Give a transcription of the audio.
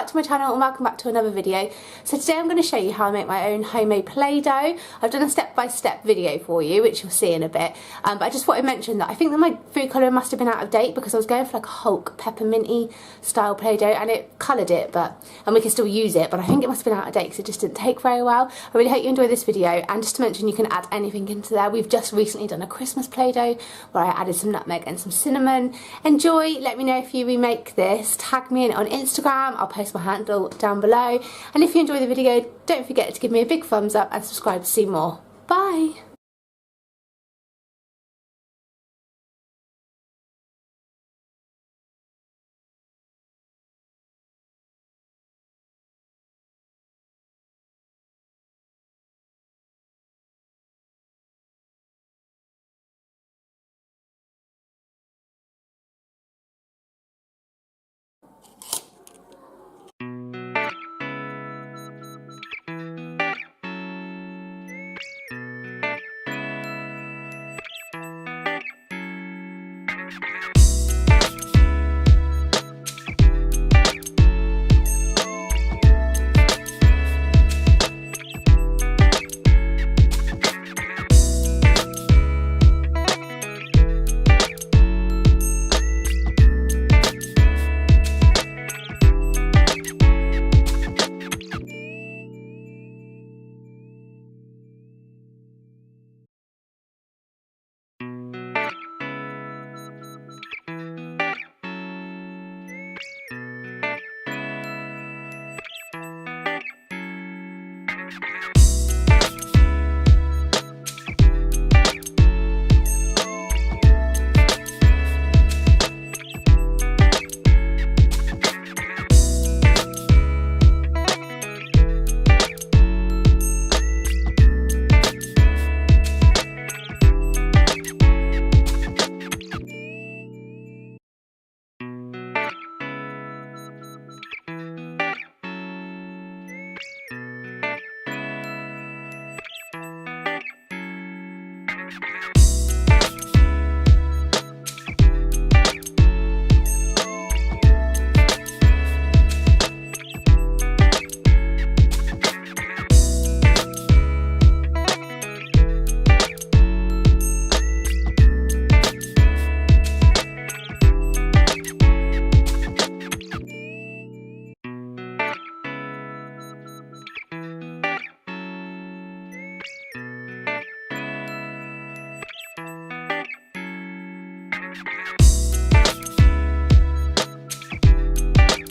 back to my channel and welcome back to another video. So today I'm going to show you how I make my own homemade Play-Doh. I've done a step-by-step video for you, which you'll see in a bit, but I just thought I'd mention that I think that my food colouring must have been out of date because I was going for like a Hulk pepperminty style Play-Doh and it coloured it, and we can still use it, but I think it must have been out of date because it just didn't take very well. I really hope you enjoy this video, and just to mention, you can add anything into there. We've just recently done a Christmas Play-Doh where I added some nutmeg and some cinnamon. Enjoy, let me know if you remake this, tag me in on Instagram, I'll post my handle down below, and if you enjoy the video don't forget to give me a big thumbs up and subscribe to see more. Bye!